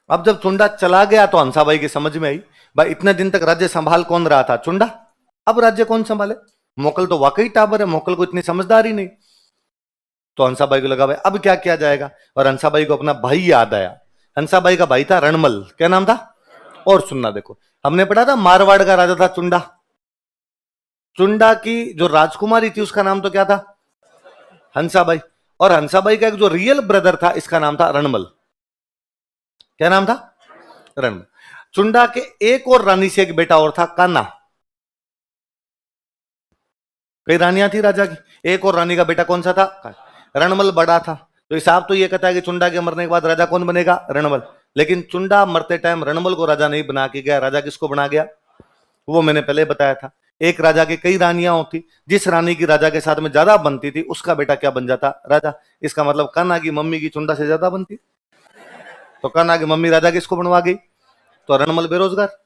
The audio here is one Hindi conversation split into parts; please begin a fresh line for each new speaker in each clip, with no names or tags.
अब जब चुंडा चला गया तो हंसाबाई की समझ में आई, भाई इतने दिन तक राज्य संभाल कौन रहा था? चुंडा। अब राज्य कौन संभाले? मोकल तो वाकई टाबर है, मोकल को इतनी समझदारी नहीं। तो हंसाबाई को लगा भाई अब क्या किया जाएगा, और हंसाबाई को अपना भाई याद आया। हंसाबाई का भाई था रणमल। क्या नाम था? और सुनना, देखो हमने पढ़ा था मारवाड़ का राजा था चुंडा। चुंडा की जो राजकुमारी थी उसका नाम तो क्या था? हंसाबाई। और हंसाबाई का एक जो रियल ब्रदर था इसका नाम था रणमल। क्या नाम था? रणमल। चुंडा के एक और रानी से एक बेटा और था, कान्हा। कई रानियां थी राजा की, एक और रानी का बेटा कौन सा था? रणमल बड़ा था। तो हिसाब तो ये कहता है कि चुंडा के मरने के बाद राजा कौन बनेगा? रणमल। लेकिन चुंडा मरते टाइम रणमल को राजा नहीं बना के गया, राजा किसको बना गया? वो मैंने पहले बताया था। एक राजा की कई रानियां होती, जिस रानी की राजा के साथ में ज्यादा बनती थी उसका बेटा क्या बन जाता? राजा। इसका मतलब कान्हा की मम्मी की चुंडा से ज्यादा बनती, तो कान्हा की मम्मी राजा किसको बनवा गई? तो रणमल बेरोजगार।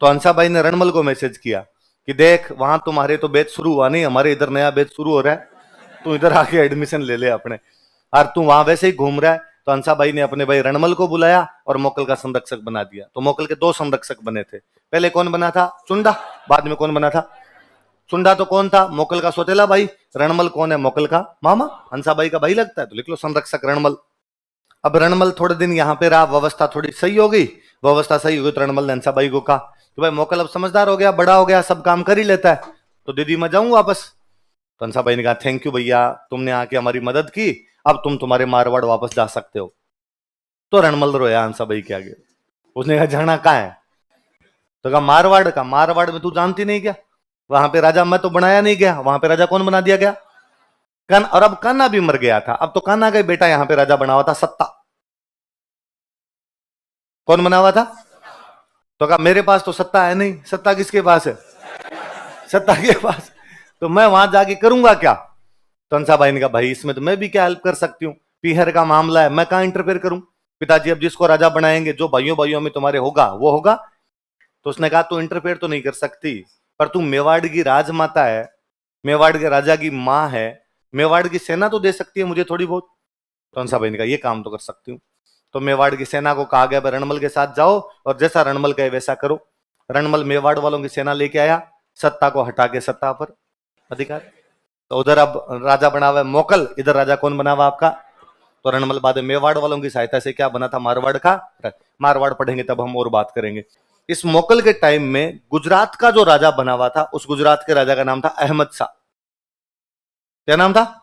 तो हंसाबाई ने रणमल को मैसेज किया कि देख वहां तुम्हारे तो बैच शुरू हुआ नहीं, हमारे इधर नया बैच शुरू हो रहा है, तू इधर आके एडमिशन ले ले अपने, और तू वहां वैसे ही घूम रहा है। तो हंसाबाई ने अपने भाई रणमल को बुलाया और मोकल का संरक्षक बना दिया। तो मोकल के दो संरक्षक बने थे। पहले कौन बना था? चुंडा। बाद में कौन बना था? चुंडा तो कौन था? मोकल का सौतेला भाई। रणमल कौन है? मोकल का मामा। हंसाबाई का भाई लगता है, तो लिख लो संरक्षक रणमल। अब रणमल थोड़े दिन यहाँ पे रहा, व्यवस्था थोड़ी सही हो गई। व्यवस्था सही हो गई तो रणमल ने हंसाबाई को कहा कि भाई मोकल अब समझदार हो गया, बड़ा हो गया, सब काम कर ही लेता है, तो दीदी मैं जाऊं वापस। तो हंसाबाई ने कहा थैंक यू भैया, तुमने आके हमारी मदद की, अब तुम तुम्हारे मारवाड़ वापस जा सकते हो। तो रणमल रोया हंसाबाई के आगे। उसने कहा जाना कहाँ है? तो कहा मारवाड़ का। मारवाड़ में तू जानती नहीं क्या? वहां पे राजा मैं तो बनाया नहीं गया, वहां पे राजा कौन बना दिया गया? कान। और अब कान्हा भी मर गया था, अब तो कान्हा का बेटा यहाँ पे राजा बना हुआ था, सत्ता। कौन बना हुआ था? तो कहा मेरे पास तो सत्ता है नहीं। सत्ता किसके पास है? सत्ता के पास। तो मैं वहां जाके करूंगा क्या? तो हंसाबाई ने कहा भाई इसमें तो मैं भी क्या हेल्प कर सकती हूँ, पीहर का मामला है, मैं कहां इंटरफेयर करूं? पिताजी अब जिसको राजा बनाएंगे, जो भाइयों भाइयों में तुम्हारे होगा वो होगा। तो उसने कहा तू इंटरफेयर तो नहीं कर सकती, पर तू मेवाड़ की राजमाता है, मेवाड़ के राजा की माँ है, मेवाड़ की सेना तो दे सकती है मुझे थोड़ी बहुत। तो हंसाबाई ने कहा ये काम तो कर सकती हूँ। तो मेवाड़ की सेना को कहा गया रणमल के साथ जाओ और जैसा रणमल कहे वैसा करो। रणमल मेवाड़ वालों की सेना लेके आया, सत्ता को हटा के सत्ता पर अधिकार। तो उधर अब राजा बना हुआ है मोकल, इधर राजा कौन बना हुआ आपका? तो रणमल बाद में मेवाड़ वालों की सहायता से क्या बना था? मारवाड़ का। मारवाड़ पढ़ेंगे तब हम और बात करेंगे। इस मोकल के टाइम में गुजरात का जो राजा बना हुआ था, उस गुजरात के राजा का नाम था अहमद शाह। क्या नाम था?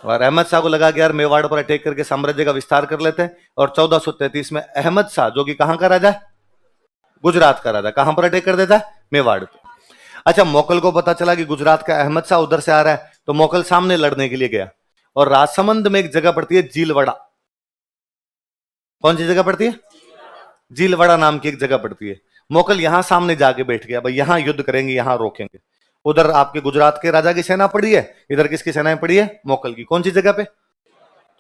और अहमद शाह को लगा कि यार मेवाड़ पर अटैक करके साम्राज्य का विस्तार कर लेते हैं, और 1433 में अहमद शाह जो कि कहां का राजा है? गुजरात का राजा, कहां पर अटैक कर देता है? मेवाड़ पे। अच्छा, मोकल को पता चला कि गुजरात का अहमद शाह उधर से आ रहा है, तो मोकल सामने लड़ने के लिए गया। और राजसमंद में एक जगह पड़ती है जीलवड़ा। कौन सी जगह पड़ती है? जीलवड़ा नाम की एक जगह पड़ती है। मोकल यहां सामने जाके बैठ गया, भाई यहां युद्ध करेंगे, यहां रोकेंगे। उधर आपके गुजरात के राजा की सेना पड़ी है, इधर किसकी सेनाएं पड़ी है? मोकल की। कौन सी जगह पे?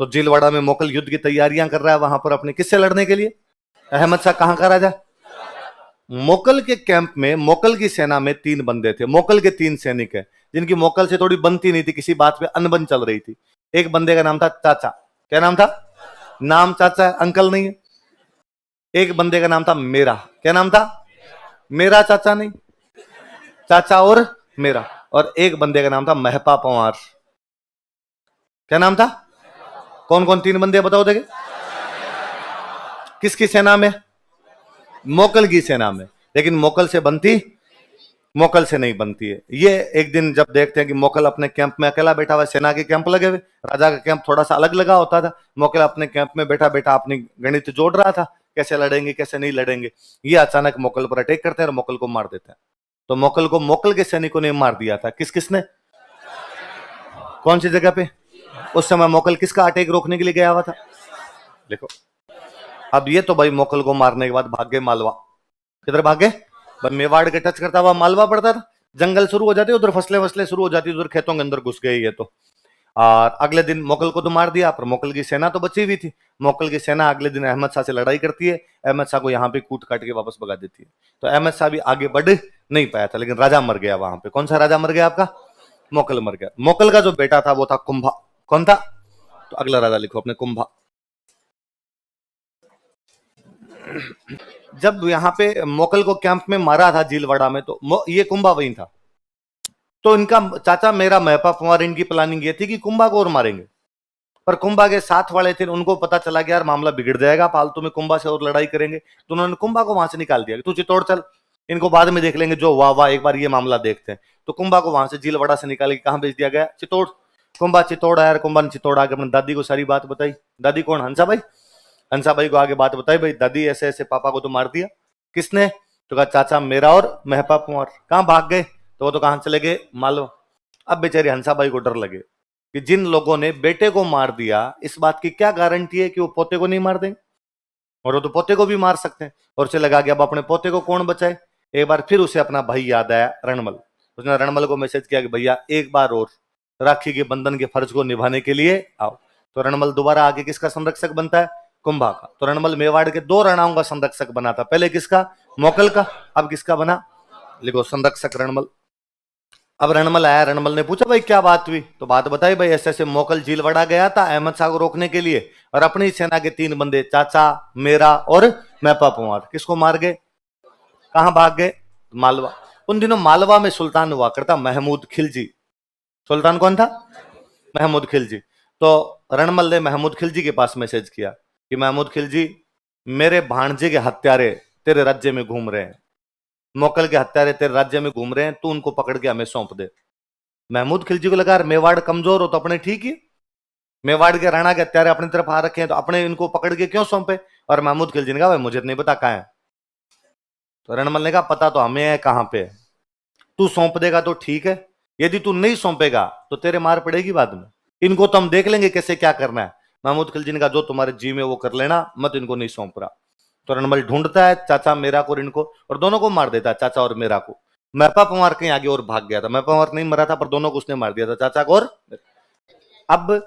तो जीलवाड़ा में मोकल युद्ध की तैयारियां कर रहा है वहां पर अपने किससे लड़ने के लिए? अहमद शाह कहां का राजा? मोकल के कैंप में मोकल की सेना में 3 बंदे थे, मोकल के 3 सैनिक है, जिनकी मोकल से थोड़ी बनती नहीं थी, किसी बात पे अनबन चल रही थी। एक बंदे का नाम था चाचा। क्या नाम था? नाम चाचा है, अंकल नहीं है। एक बंदे का नाम था मेरा। क्या नाम था? मेरा चाचा नहीं, चाचा और मेरा। और एक बंदे का नाम था महपा पंवार। क्या नाम था? कौन कौन 3 बंदे बताओ देखे? किसकी सेना में? मोकल की सेना में। लेकिन मोकल से बनती? मोकल से नहीं बनती है। ये एक दिन जब देखते हैं कि मोकल अपने कैंप में अकेला बैठा हुआ, सेना के कैंप लगे हुए, राजा का कैंप थोड़ा सा अलग लगा होता था, मोकल अपने कैंप में बैठा बैठा अपनी गणित जोड़ रहा था, कैसे लड़ेंगे कैसे नहीं लड़ेंगे। ये अचानक मोकल पर अटैक करते हैं और मोकल को मार देते हैं। तो मोकल को मोकल के सैनिकों ने मार दिया था। किस किसने? कौन सी जगह पे? उस समय मोकल किसका अटैक रोकने के लिए गया हुआ था? देखो, अब ये तो भाई मोकल को मारने के बाद भाग गए मालवा। किधर भागे? मेवाड़ के टच करता हुआ मालवा पड़ता था, जंगल शुरू हो जाते, उधर फसलें वसलें शुरू हो जाती, उधर खेतों के अंदर घुस गए ये तो। और अगले दिन मोकल को तो मार दिया, पर मोकल की सेना तो बची हुई थी। मोकल की सेना अगले दिन अहमद शाह से लड़ाई करती है, अहमद शाह को यहाँ पे कूट काट के वापस भगा देती है। तो अहमद शाह भी आगे बढ़ नहीं पाया था, लेकिन राजा मर गया वहां पे। कौन सा राजा मर गया आपका? मोकल मर गया। मोकल का जो बेटा था वो था कुंभा। कौन था? तो अगला राजा लिखो अपने, कुंभा। जब यहाँ पे मोकल को कैंप में मारा था झीलवाड़ा में, तो ये कुंभा वहीं था। तो इनका चाचा मेरा महपा पंवार, इनकी प्लानिंग ये थी कि कुंभा को और मारेंगे, पर कुंभा के साथ वाले थे, उनको पता चला कि यार मामला बिगड़ जाएगा, फालतू में कुंभा से और लड़ाई करेंगे, तो उन्होंने कुंभा को वहां से निकाल दिया कि तू चित्तौड़ चल, इनको बाद में देख लेंगे, जो वाह वाह, एक बार ये मामला देखते हैं। तो कुंभा को वहां से झीलवाड़ा से निकाल के कहां भेज दिया गया? चित्तौड़। कुंभा चित्तौड़ आया, कुंभा ने चित्तौड़ आके अपनी दादी को सारी बात बताई। दादी कौन? हंसा भाई। हंसा भाई को आगे बात बताई, भाई दादी ऐसे ऐसे पापा को तो मार दिया। किसने? तो कहा चाचा मेरा और महपा कुंवर। कहां भाग गए? तो वो तो कहां चले गए? मालवा। अब बेचारी हंसा भाई को डर लगे कि जिन लोगों ने बेटे को मार दिया, इस बात की क्या गारंटी है कि वो पोते को नहीं मार देंगे, और वो तो पोते को भी मार सकते हैं। और उसे लगा कि अब अपने पोते को कौन बचाए। एक बार फिर उसे अपना भाई याद आया, रणमल। उसने रणमल को मैसेज किया कि भैया एक बार और राखी के बंधन के फर्ज को निभाने के लिए आओ। तो रणमल दोबारा आगे किसका संरक्षक बनता है? कुंभा का। तो रणमल मेवाड़ के 2 राणाओं का संरक्षक बना था, पहले किसका? मोकल का। अब किसका बना? लिखो संरक्षक रणमल। अब रणमल आया, रणमल ने पूछा भाई क्या बात हुई? तो बात बताई, भाई ऐसे ऐसे मोकल झीलवाड़ा गया था अहमद शाह को रोकने के लिए, और अपनी सेना के 3 बंदे, चाचा मेरा और महपा पंवार, किसको मार गए? कहां भाग गए? मालवा। उन दिनों मालवा में सुल्तान हुआ करता महमूद खिलजी। सुल्तान कौन था? महमूद खिलजी। तो रणमल ने महमूद खिलजी के पास मैसेज किया कि महमूद खिलजी, मेरे भांजे के हत्यारे तेरे राज्य में घूम रहे हैं, मोकल के हत्यारे तेरे राज्य में घूम रहे हैं, तू उनको पकड़ के हमें सौंप दे। महमूद खिलजी को लगा मेवाड़ कमजोर हो तो अपने ठीक ही, मेवाड़ के राणा के हत्यारे अपनी तरफ आ रखे हैं, तो अपने इनको पकड़ के क्यों सौंपे? और महमूद खिलजी ने कहा भाई मुझे नहीं पता कहां है। तो रणमल ने कहा पता तो हमें है कहां पे है, तू सौंप देगा तो ठीक है, यदि तू नहीं सौंपेगा तो तेरे मार पड़ेगी बाद में, इनको तो हम देख लेंगे कैसे क्या करना है। महमूद खिलजी ने कहा जो तुम्हारे जी में वो कर लेना, मत इनको नहीं सौंप रहा। तो रणमल ढूंढता है चाचा मेरा को और इनको, और दोनों को मार देता है, चाचा और मेरा को। महपा पंवार कहीं आगे और भाग गया था, महपा पंवार नहीं मरा था, पर दोनों को उसने मार दिया था, चाचा को और। अब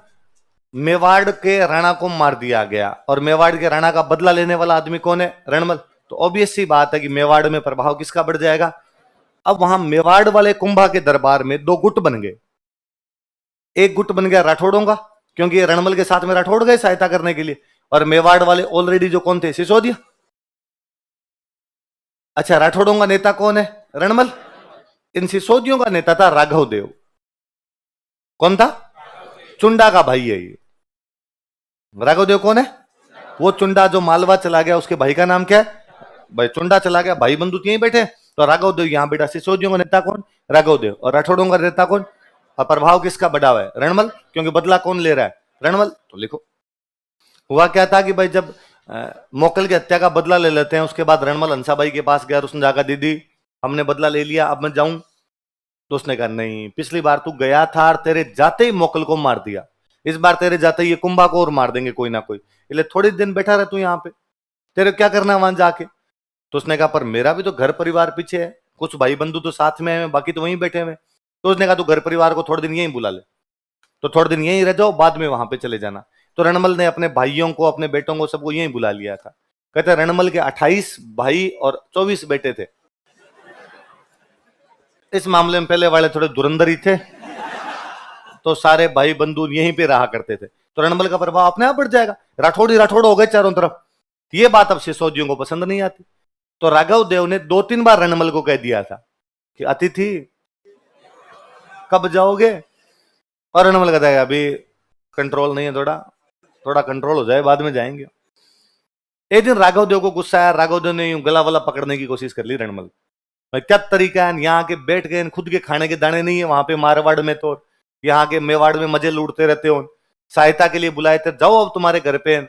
मेवाड़ के राणा को मार दिया गया, और मेवाड़ के राणा का बदला लेने वाला आदमी कौन है? रणमल। तो ऑब्वियस सी बात है कि मेवाड़ में प्रभाव किसका बढ़ जाएगा? अब वहां मेवाड़ वाले कुंभा के दरबार में 2 गुट बन गए। एक गुट बन गया राठौड़ों का, क्योंकि ये रणमल के साथ में राठौड़ गए सहायता करने के लिए, और मेवाड़ वाले ऑलरेडी जो कौन थे? सिसोदिया। अच्छा, राठौड़ों का नेता कौन है? रणमल। इन सिसोदियों का नेता था राघव देव। कौन था? चुंडा का भाई है ये। राघव देव कौन है? वो चुंडा जो मालवा चला गया, उसके भाई का नाम क्या है? भाई चुंडा चला गया, भाई बंधु यहीं बैठे, तो राघव देव यहां बेटा। सिसोदियों का नेता कौन? राघव देव। और राठौड़ों का नेता कौन? और प्रभाव किसका बढ़ा हुआ है? रणमल, क्योंकि बदला कौन ले रहा है? रणमल। तो लिखो हुआ क्या था कि भाई जब मोकल की हत्या का बदला ले लेते हैं, उसके बाद रणमल हंसाबाई के पास गया, उसने जाकर दीदी हमने बदला ले लिया, अब मैं जाऊं? तो उसने कहा नहीं, पिछली बार तू गया था और तेरे जाते ही मोकल को मार दिया, इस बार तेरे जाते ही ये कुंभा को और मार देंगे कोई ना कोई, इसलिए थोड़े दिन बैठा रह तू यहाँ पे, तेरे क्या करना है वहां जाके? तो उसने कहा पर मेरा भी तो घर परिवार पीछे है, कुछ भाई बंधु तो साथ में है, बाकी तो वहीं बैठे हुए। तो उसने कहा तू घर परिवार को थोड़े दिन यहीं बुला ले, तो थोड़े दिन यहीं रह जाओ, बाद में वहां पे चले जाना। तो रणमल ने अपने भाइयों को, अपने बेटों को, सबको यहीं बुला लिया था। कहते रणमल के 28 भाई और 24 बेटे थे। इस मामले में पहले वाले थोड़े धुरंधर थे, तो सारे भाई बंधु यहीं पे रहा करते थे, तो रणमल का प्रभाव अपने आप बढ़ जाएगा, राठौड़ी राठौड़ हो गए चारों तरफ। ये बात अब सिसोदियों को पसंद नहीं आती, तो राघव देव ने 2-3 बार रणमल को कह दिया था कि अतिथि कब जाओगे? और रणमल कहता है अभी कंट्रोल नहीं है, थोड़ा थोड़ा कंट्रोल हो जाए बाद में जाएंगे। एक दिन राघव देव को गुस्सा आया, राघव देव ने यूं गला वला पकड़ने की कोशिश कर ली रणमल। भाई क्या तरीका है, यहाँ के बैठ गए, खुद के खाने के दाने नहीं है वहां पे मारवाड़ में, तो यहाँ के मेवाड़ में मजे लूटते रहते हो, सहायता के लिए बुलाए थे, जाओ अब तुम्हारे घर पे।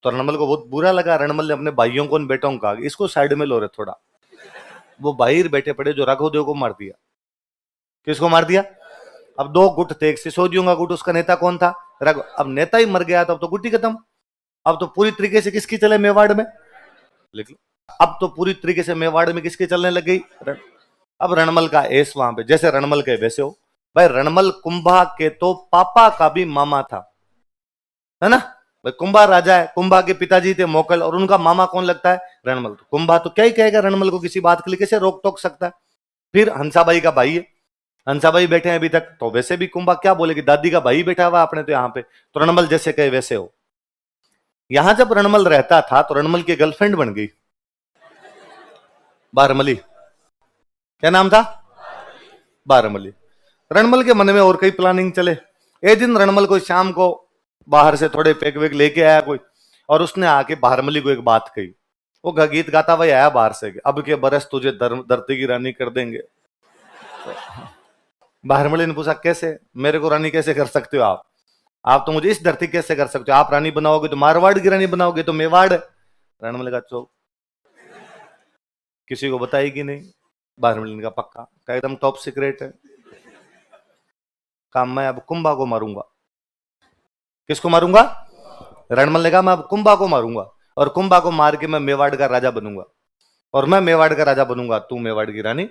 तो रणमल को बहुत बुरा लगा, रणमल ने अपने भाइयों को, बेटों को कहा इसको साइड में लो रे थोड़ा। वो बाहर बैठे पड़े जो राघव देव को मार दिया। किसको मार दिया? अब 2 गुट थे, एक सिसोदियों का गुट, उसका नेता कौन था? राघव। अब नेता ही मर गया तो अब तो गुट ही खत्म, अब तो पूरी तरीके से किसकी चले मेवाड़ में? लिख लो, अब तो पूरी तरीके से मेवाड़ में किसके चलने लग गई? अब रणमल का एस वहां पे, जैसे रणमल के वैसे हो। भाई रणमल कुंभा के तो पापा का भी मामा था, है ना? भाई कुंभा राजा है, कुंभा के पिताजी थे मोकल, और उनका मामा कौन लगता है? रणमल। तो कुंभा तो क्या ही कहेगा रणमल को किसी बात के लिए, कैसे रोक टोक सकता है? फिर हंसाबाई का भाई है, हंसाबाई बैठे हैं अभी तक, तो वैसे भी कुंभा क्या बोलेगी, दादी का भाई बैठा हुआ आपने तो यहाँ पे, तो रणमल जैसे कहे वैसे हो। यहां जब रणमल रहता था तो रणमल की गर्लफ्रेंड बन गई बारमली। क्या नाम था? बारमली। रणमल के मन में और कई प्लानिंग चले। एक दिन रणमल को शाम को बाहर से थोड़े पैक वैक लेके आया कोई, और उसने आके बारमली को एक बात कही। वो गीत गाता हुआ आया बाहर से, अब के बरस तुझे धरती की रानी कर देंगे। बारमली ने पूछा कैसे, मेरे को रानी कैसे कर सकते हो आप तो मुझे इस धरती कैसे कर सकते हो? आप रानी बनाओगे तो मारवाड़ की रानी बनाओगे तो मेवाड़। रणमल का चो किसी को बताएगी नहीं। बारमली का पक्का का एकदम टॉप सीक्रेट है काम। मैं अब कुंभा को मारूंगा। किसको मारूंगा? रणमल ने कहा मैं अब कुंभा को मारूंगा, और कुंभा को मार के मैं मेवाड़ का राजा बनूंगा, और मैं मेवाड़ का राजा बनूंगा, तू मेवाड़ की रानी।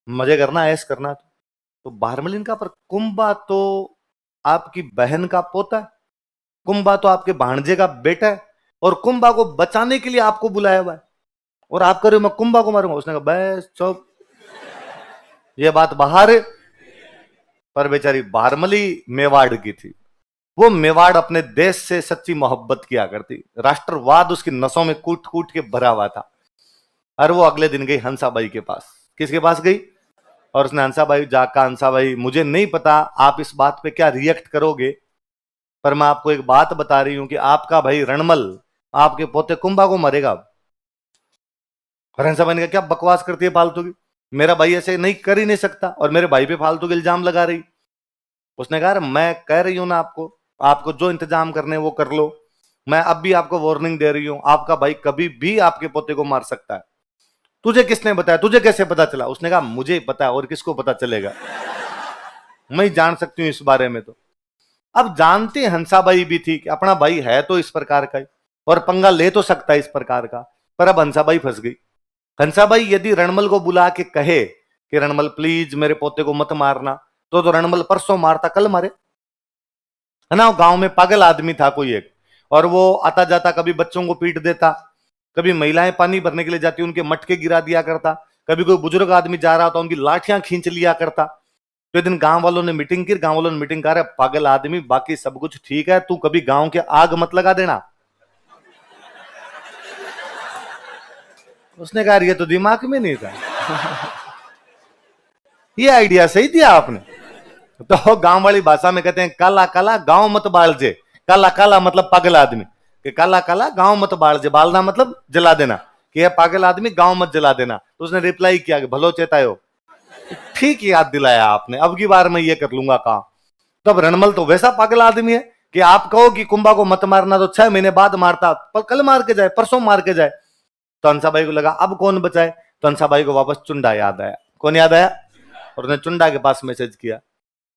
मजे करना, ऐश करना। तो बारमलिन का पर कुंभा तो आपकी बहन का पोता है, कुंभा तो आपके भांजे का बेटा है, और कुंभा को बचाने के लिए आपको बुलाया हुआ है, और आप कह रहे हो मैं कुंभा को मारूंगा। उसने कहा बस चुप, ये बात बाहर है। पर बेचारी बारमली मेवाड़ की थी। वो मेवाड़ अपने देश से सच्ची मोहब्बत किया करती, राष्ट्रवाद उसकी नसों में कूट कूट के भरा हुआ था। और वो अगले दिन गई हंसाबाई के पास। किसके पास गई? और उसने हंसाबाई जाका, हंसाबाई मुझे नहीं पता आप इस बात पे क्या रिएक्ट करोगे, पर मैं आपको एक बात बता रही हूं कि आपका भाई रणमल आपके पोते कुंभा को मरेगा। हंसाबाई ने कहा क्या बकवास करती है फालतू की, मेरा भाई ऐसे नहीं कर ही नहीं सकता, और मेरे भाई पे फालतू के इल्जाम लगा रही। उसने कहा मैं कह रही हूं ना आपको, आपको जो इंतजाम करने वो कर लो। मैं अब भी आपको वार्निंग दे रही हूं, आपका भाई कभी भी आपके पोते को मार सकता है। तुझे किसने बताया, तुझे कैसे पता चला? उसने कहा मुझे पता है, और किसको पता चलेगा, मैं जान सकती हूं इस बारे में। तो अब जानते हंसाबाई भी थी कि अपना भाई है तो इस प्रकार का ही, और पंगा ले तो सकता है इस प्रकार का। पर अब हंसाबाई फंस गई। हंसाबाई यदि रणमल को बुला के कहे कि रणमल प्लीज मेरे पोते को मत मारना, तो रणमल परसों मारता कल मारे, है ना। गांव में पागल आदमी था कोई एक, और वो आता जाता कभी बच्चों को पीट देता, कभी महिलाएं पानी भरने के लिए जाती उनके मटके गिरा दिया करता, कभी कोई बुजुर्ग आदमी जा रहा था उनकी लाठियां खींच लिया करता। तो एक दिन गांव वालों ने मीटिंग की, गांव वालों ने मीटिंग कर, पागल आदमी बाकी सब कुछ ठीक है, तू कभी गांव के आग मत लगा देना। उसने कहा ये तो दिमाग में नहीं था। ये आइडिया सही दिया आपने। तो गांव वाली भाषा में कहते हैं काला काला गांव मत बालजे। काला काला मतलब पागल आदमी, कि काला काला गांव मत बालजे, बालना मतलब जला देना, कि यह पागल आदमी गांव मत जला देना। तो उसने रिप्लाई किया कि भलो चेतायो, ठीक याद दिलाया आपने, अब की बार मैं ये कर लूंगा काम। तब रणमल तो वैसा पागल आदमी है कि आप कहो कि कुंभा को मत मारना तो 6 महीने बाद मारता, पर कल मार के जाए, परसों मार के जाए। तो हंसाबाई को लगा अब कौन बचाए, तो हंसाबाई को वापस चुंडा याद आया। कौन याद आया? और उसने चुंडा के पास मैसेज किया,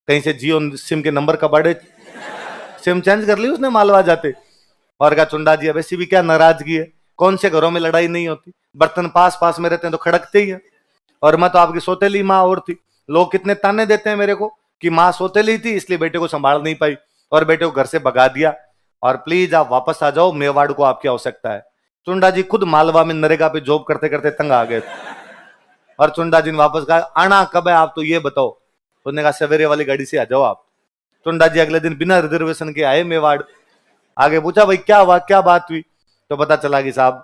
कहीं से जियो सिम के नंबर का बड़े सिम चेंज कर ली उसने मालवा जाते, और कहा चुंडा जी अब ऐसी भी क्या नाराजगी है, कौन से घरों में लड़ाई नहीं होती, बर्तन पास पास में रहते हैं तो खड़कते ही है, और मैं तो आपकी सोतेली माँ और थी। लोग कितने ताने देते हैं मेरे को कि माँ सोतेली थी इसलिए बेटे को संभाल नहीं पाई, और बेटे को घर से भगा दिया, और प्लीज आप वापस आ जाओ, मेवाड़ को आपकी आवश्यकता है। चुंडा जी खुद मालवा में नरेगा पे जॉब करते करते तंग आ गए, और चुंडा जी ने वापस कहा आना कब है आप तो ये बताओ। उसने कहा सवेरे वाली गाड़ी से आ जाओ आप। चुंडा जी अगले दिन बिना रिजर्वेशन के आए मेवाड़। आगे पूछा भाई क्या हुआ, क्या बात हुई, तो पता चला कि साहब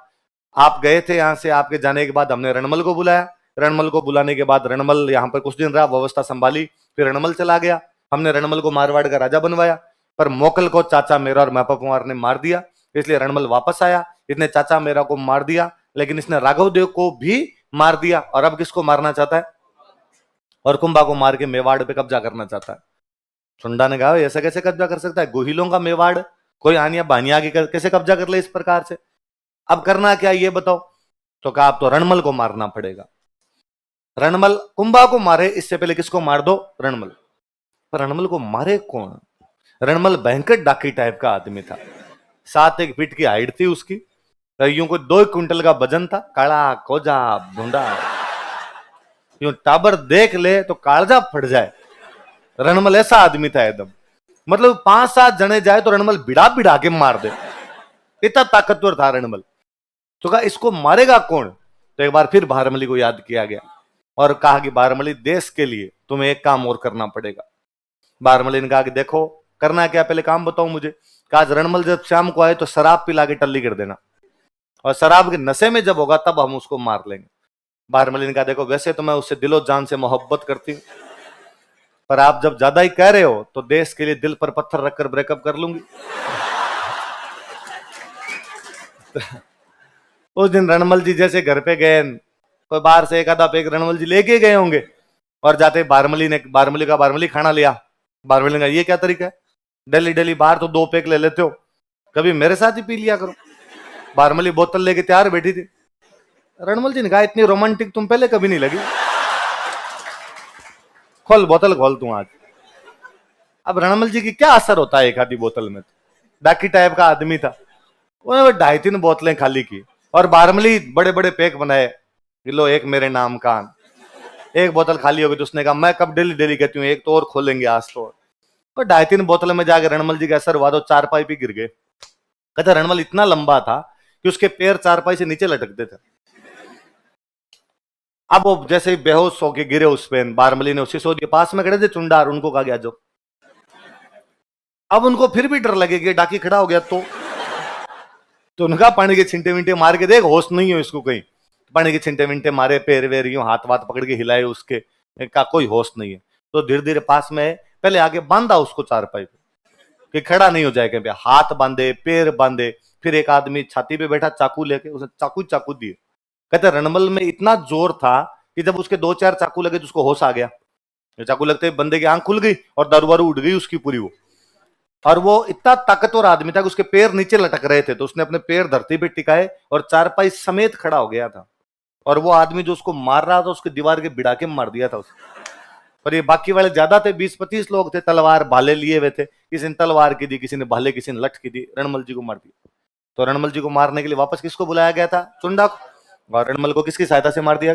आप गए थे यहाँ से, आपके जाने के बाद हमने रणमल को बुलाया, रणमल को बुलाने के बाद रणमल यहाँ पर कुछ दिन रहा, व्यवस्था संभाली, फिर रणमल चला गया, हमने रणमल को मारवाड़ का राजा बनवाया, पर मोकल को चाचा मेरा और महपा कुमार ने मार दिया, इसलिए रणमल वापस आया। इसने चाचा मेरा को मार दिया, लेकिन इसने राघव देव को भी मार दिया, और अब किसको मारना चाहता है? और कुंभा को मार के मेवाड़ पे कब्जा करना चाहता है। चुंडा ने कहा ऐसा कैसे कब्जा कर सकता है, गोहिलों का मेवाड़, कोई आनिया बानिया की कैसे कब्जा कर ले इस प्रकार से, अब करना क्या ये बताओ। तो कहा अब तो रणमल को मारना पड़ेगा। रणमल कुंभा को मारे इससे पहले किसको मार दो? रणमल। पर रणमल को मारे कौन? रणमल भयंकर डाकी टाइप का आदमी था, 7 फीट की हाइट थी उसकी, यूं को 2 क्विंटल का वजन था, काला कोजा ढूंढा, यूं टाबर देख ले तो कालजा फट जाए। रणमल ऐसा आदमी था एकदम, मतलब 5-7 जने जाए तो रणमल बिड़ा बिड़ा के मार दे, इतना ताकतवर था रणमल। तो कहा इसको मारेगा कौन? तो एक बार फिर बारमली को याद किया गया, और कहा कि बारमली देश के लिए तुम्हें एक काम और करना पड़ेगा। बारमली ने कहा कि देखो करना क्या, पहले काम बताओ मुझे। कहा आज रणमल जब शाम को आए तो शराब पिला के टल्ली कर देना, और शराब के नशे में जब होगा तब हम उसको मार लेंगे। बारमली ने कहा देखो वैसे तो मैं उससे दिलो जान से मोहब्बत करती हूँ, पर आप जब ज्यादा ही कह रहे हो तो देश के लिए दिल पर पत्थर रखकर ब्रेकअप कर लूंगी। उस दिन रणमल जी जैसे घर पे गए, कोई बाहर से एक आधा पेक रणमल जी लेके गए होंगे, और जाते बारमली खाना लिया। बारमली ने कहा ये क्या तरीका है, डेली डेली बाहर तो 2 पेक ले लेते हो, कभी मेरे साथ ही पी लिया करो। बारमली बोतल लेके तैयार बैठी थी। रणमल जी ने कहा इतनी रोमांटिक तुम पहले कभी नहीं लगी, खोल बोतल खोल तू आज। अब रणमल जी की क्या असर होता है एक आधी बोतल में, डाकी टाइप का आदमी था, उन्होंने 2.5-3 बोतलें खाली की, और बारमली बड़े बड़े पैक बनाए, लो एक मेरे नाम का। एक बोतल खाली हो गई तो उसने कहा मैं कब डेली डेली कहती हूँ, एक तो और खोलेंगे आज तो। और 2.5-3 बोतल में जाके रणमल जी का असर हुआ तो 4 पाई पे गिर गए। कहते रणमल इतना लंबा था कि उसके पैर 4 पाई से नीचे लटकते थे। अब वो जैसे ही बेहोश होके गिरे उस पे, बारमली ने उसी सो दिया। पास में खड़े थे चुंडार, उनको कहा गया जो। अब उनको फिर भी डर लगे कि डाकी खड़ा हो गया तो उनका पानी के छिंटे विंटे मार के देख होश नहीं हो इसको कहीं। पानी के छिंटे विंटे मारे, पैर वेर यूं हाथ वाथ पकड़ के हिलाए उसके, का कोई होश नहीं है। तो धीरे धीरे पास में पहले आगे बांधा उसको 4 पाई पे कि खड़ा नहीं हो जाए कहीं पे, हाथ बांधे पैर बांधे। फिर एक आदमी छाती पे बैठा चाकू लेके, उसने चाकू दिए। कहते रणमल में इतना जोर था कि जब उसके 2-4 चाकू लगे तो उसको होश आ गया। चाकू लगते बंदे की आंख खुल गई और दारू वारू उड़ गई उसकी पूरी वो। और वो इतना ताकतवर आदमी था कि उसके पैर नीचे लटक रहे थे, तो उसने अपने पैर धरती पे टिकाए और 4 पाई समेत खड़ा हो गया था। और वो आदमी जो उसको मार रहा था उसके दीवार के भिड़ा के मार दिया था उसने। पर ये बाकी वाले ज्यादा थे, 20-25 लोग थे, तलवार भाले लिए हुए थे। किसी ने तलवार की दी, किसी ने भाले, किसी ने लठ की दी, रणमल जी को मार दिया। तो रणमल जी को मारने के लिए वापस किसको बुलाया गया था? चुंडा को। और रणमल को किसकी सहायता से मार दिया?